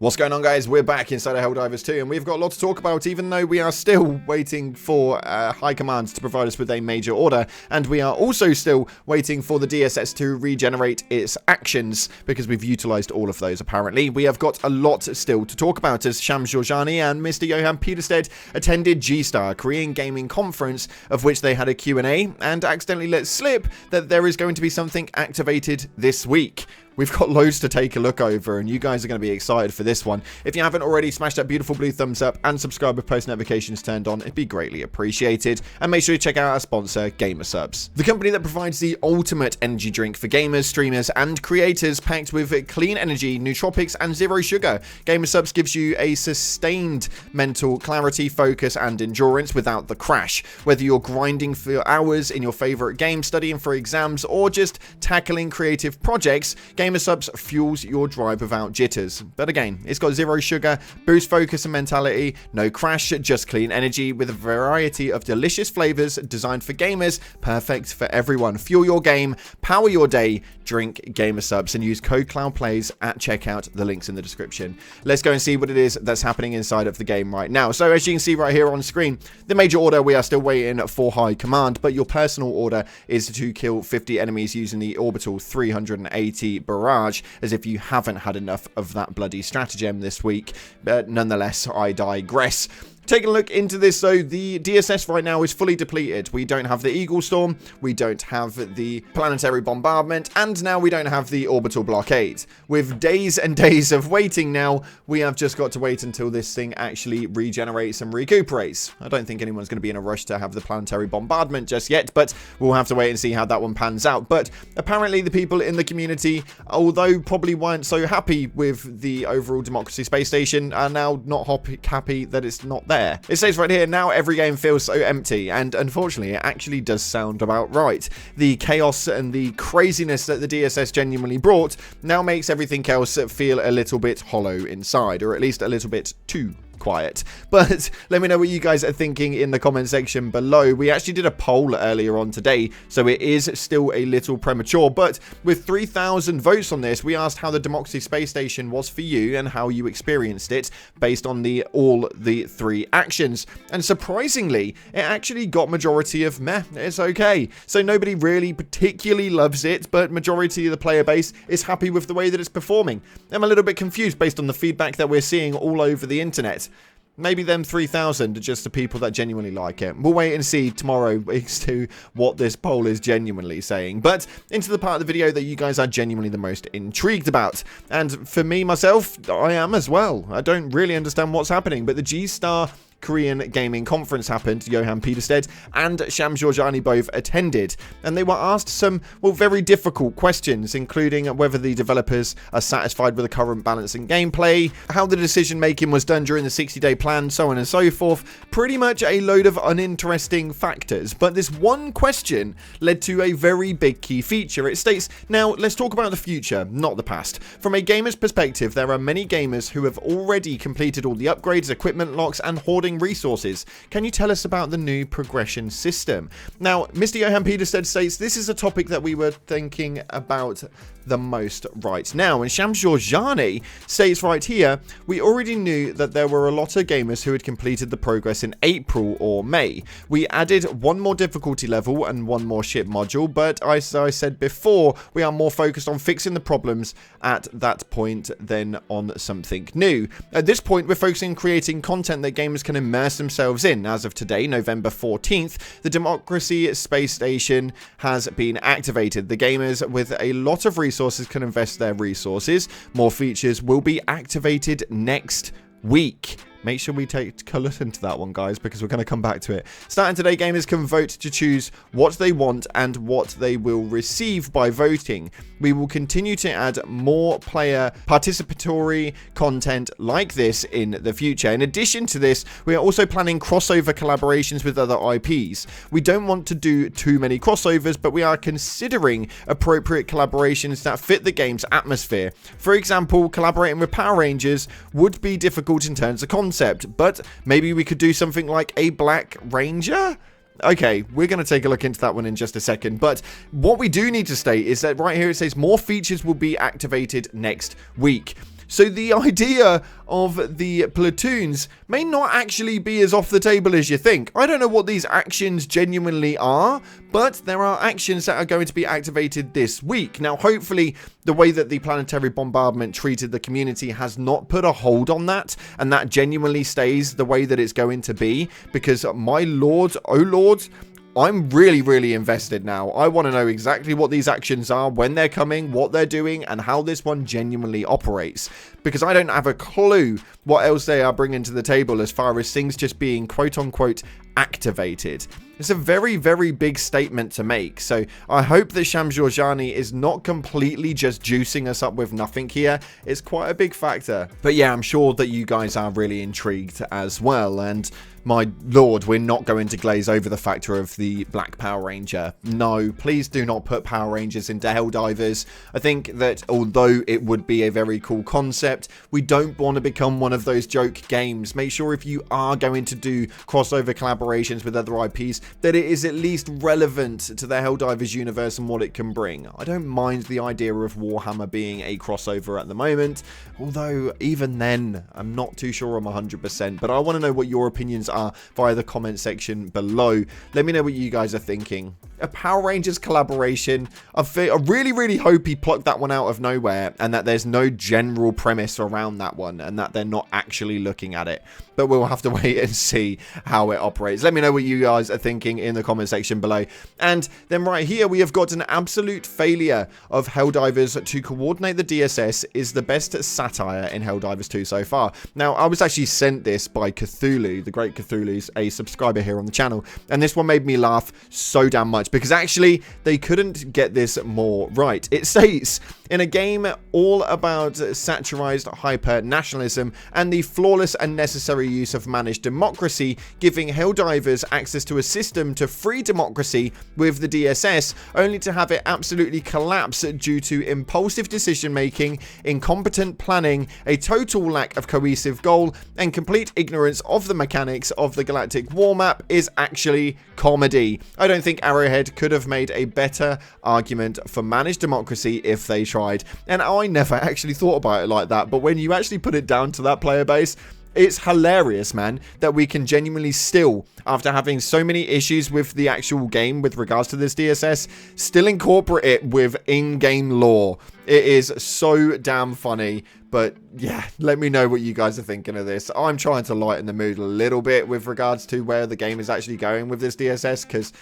What's going on, guys? We're back inside of Helldivers 2, and we've got a lot to talk about, even though we are still waiting for High Command to provide us with a major order, and we are also still waiting for the DSS to regenerate its actions, because we've utilized all of those, apparently. We have got a lot still to talk about, as Shams Georgiani and Mr. Johan Peterstedt attended G-Star, Korean Gaming Conference, of which they had a Q&A, and accidentally let slip that there is going to be something activated this week. We've got loads to take a look over, and you guys are going to be excited for this one. If you haven't already, smash that beautiful blue thumbs up and subscribe with post notifications turned on. It'd be greatly appreciated. And make sure you check out our sponsor, Gamersubs, the company that provides the ultimate energy drink for gamers, streamers, and creators, packed with clean energy, nootropics, and zero sugar. Gamersubs gives you a sustained mental clarity, focus, and endurance without the crash. Whether you're grinding for hours in your favorite game, studying for exams, or just tackling creative projects, Gamersubs fuels your drive without jitters. But again, it's got zero sugar, boost focus and mentality, no crash, just clean energy with a variety of delicious flavors designed for gamers, perfect for everyone. Fuel your game, power your day, drink Gamersubs, and use code CloudPlays at checkout. The link's in the description. Let's go and see what it is that's happening inside of the game right now. So as you can see right here on screen, the major order, we are still waiting for High Command, but your personal order is to kill 50 enemies using the orbital 380 barrage, as if you haven't had enough of that bloody stratagem this week. But nonetheless, I digress. Taking a look into this, though, the DSS right now is fully depleted. We don't have the Eagle Storm, we don't have the Planetary Bombardment, and now we don't have the Orbital Blockade. With days and days of waiting now, we have just got to wait until this thing actually regenerates and recuperates. I don't think anyone's going to be in a rush to have the Planetary Bombardment just yet, but we'll have to wait and see how that one pans out. But apparently the people in the community, although probably weren't so happy with the overall Democracy Space Station, are now not happy that it's not there. It says right here, now every game feels so empty, and unfortunately it actually does sound about right. The chaos and the craziness that the DSS genuinely brought now makes everything else feel a little bit hollow inside, or at least a little bit too quiet. But let me know what you guys are thinking in the comment section below. We actually did a poll earlier on today, so it is still a little premature, but with 3,000 votes on this, we asked how the Democracy Space Station was for you and how you experienced it based on all the three actions, and surprisingly it actually got majority of meh, it's okay. So nobody really particularly loves it, but majority of the player base is happy with the way that it's performing. I'm a little bit confused based on the feedback that we're seeing all over the internet. Maybe them 3,000 are just the people that genuinely like it. We'll wait and see tomorrow as to what this poll is genuinely saying. But into the part of the video that you guys are genuinely the most intrigued about. And for me, myself, I am as well. I don't really understand what's happening, but the G-Star Korean Gaming Conference happened. Johan Peterstedt and Shams Georgiani both attended, and they were asked some, well, very difficult questions, including whether the developers are satisfied with the current balance in gameplay, how the decision making was done during the 60-day plan, so on and so forth. Pretty much a load of uninteresting factors, but this one question led to a very big key feature. It states, now let's talk about the future, not the past. From a gamer's perspective, there are many gamers who have already completed all the upgrades, equipment locks, and hoarding resources. Can you tell us about the new progression system? Now, Mr. Johan Peterstedt states this is a topic that we were thinking about the most right now, and Shams Georgiani states right here, we already knew that there were a lot of gamers who had completed the progress in April or May. We added one more difficulty level and one more ship module, but as I said before, we are more focused on fixing the problems at that point than on something new. At this point, we're focusing on creating content that gamers can immerse themselves in. As of today, November 14th, the Democracy Space Station has been activated. The gamers with a lot of resources can invest their resources. More features will be activated next week. Make sure we take a listen to that one, guys, because we're going to come back to it. Starting today, gamers can vote to choose what they want and what they will receive by voting. We will continue to add more player participatory content like this in the future. In addition to this, we are also planning crossover collaborations with other IPs. We don't want to do too many crossovers, but we are considering appropriate collaborations that fit the game's atmosphere. For example, collaborating with Power Rangers would be difficult in terms of content, but maybe we could do something like a Black Ranger? Okay, we're going to take a look into that one in just a second, but what we do need to state is that right here it says more features will be activated next week. So the idea of the platoons may not actually be as off the table as you think. I don't know what these actions genuinely are, but there are actions that are going to be activated this week. Now, hopefully, the way that the planetary bombardment treated the community has not put a hold on that, and that genuinely stays the way that it's going to be, because my lord, oh lord, I'm really, really invested now. I want to know exactly what these actions are, when they're coming, what they're doing, and how this one genuinely operates. Because I don't have a clue what else they are bringing to the table as far as things just being quote-unquote activated. It's a very, very big statement to make. So I hope that Shams Georgiani is not completely just juicing us up with nothing here. It's quite a big factor. But yeah, I'm sure that you guys are really intrigued as well. And my lord, we're not going to glaze over the factor of the Black Power Ranger. No, please do not put Power Rangers into Helldivers. I think that although it would be a very cool concept, we don't want to become one of those joke games. Make sure if you are going to do crossover collaborations with other IPs, that it is at least relevant to the Helldivers universe and what it can bring. I don't mind the idea of Warhammer being a crossover at the moment, although even then, I'm not too sure I'm 100%, but I want to know what your opinions are via the comment section below. Let me know what you guys are thinking. A Power Rangers collaboration, I really, really hope he plucked that one out of nowhere and that there's no general premise around that one and that they're not actually looking at it. But we'll have to wait and see how it operates. Let me know what you guys are thinking in the comment section below. And then right here, we have got an absolute failure of Helldivers to coordinate the DSS is the best satire in Helldivers 2 so far. Now, I was actually sent this by Cthulhu, the great Cthulhu's a subscriber here on the channel. And this one made me laugh so damn much because actually they couldn't get this more right. It states, in a game all about satirized hyper-nationalism and the flawless and necessary use of managed democracy, giving Helldivers access to a system to free democracy with the DSS, only to have it absolutely collapse due to impulsive decision-making, incompetent planning, a total lack of cohesive goal, and complete ignorance of the mechanics of the Galactic War Map is actually comedy. I don't think Arrowhead could have made a better argument for managed democracy if they tried. And I never actually thought about it like that, but when you actually put it down to that player base, it's hilarious, man, that we can genuinely still, after having so many issues with the actual game with regards to this DSS, still incorporate it with in-game lore. It is so damn funny. But yeah, let me know what you guys are thinking of this. I'm trying to lighten the mood a little bit with regards to where the game is actually going with this DSS, because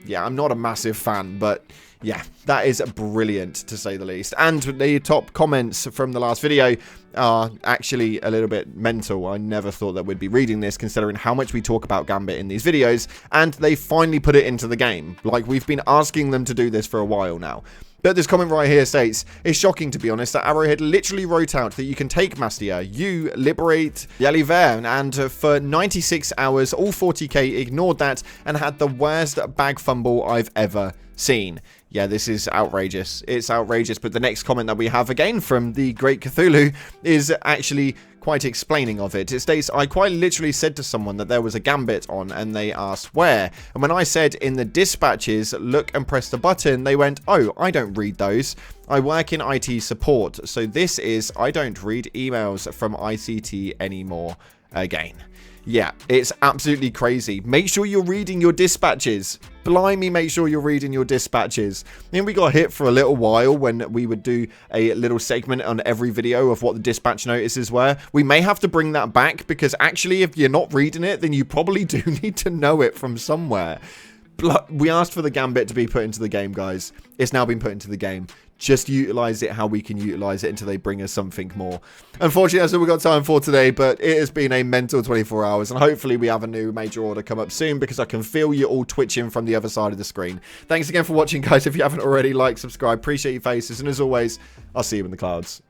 yeah, I'm not a massive fan, but yeah, that is brilliant to say the least. And the top comments from the last video are actually a little bit mental. I never thought that we'd be reading this considering how much we talk about Gambit in these videos, and they finally put it into the game. Like, we've been asking them to do this for a while now. But this comment right here states, it's shocking to be honest that Arrowhead literally wrote out that you can take Mastia, you liberate Helldivers, and for 96 hours all 40k ignored that and had the worst bag fumble I've ever seen. Yeah, this is outrageous. It's outrageous. But the next comment that we have again from the great Cthulhu is actually quite explaining of it. It states, I quite literally said to someone that there was a Gambit on and they asked where. And when I said in the dispatches, look and press the button, they went, oh, I don't read those. I work in IT support. So this is, I don't read emails from ICT anymore again. Yeah, it's absolutely crazy. Make sure you're reading your dispatches. Blimey, make sure you're reading your dispatches. Then we got hit for a little while when we would do a little segment on every video of what the dispatch notices were. We may have to bring that back because actually if you're not reading it, then you probably do need to know it from somewhere. We asked for the Gambit to be put into the game, guys. It's now been put into the game. Just utilize it how we can utilize it until they bring us something more. Unfortunately, that's all we've got time for today, but it has been a mental 24 hours, and hopefully we have a new major order come up soon because I can feel you all twitching from the other side of the screen. Thanks again for watching, guys. If you haven't already, like, subscribe. Appreciate your faces, and as always, I'll see you in the clouds.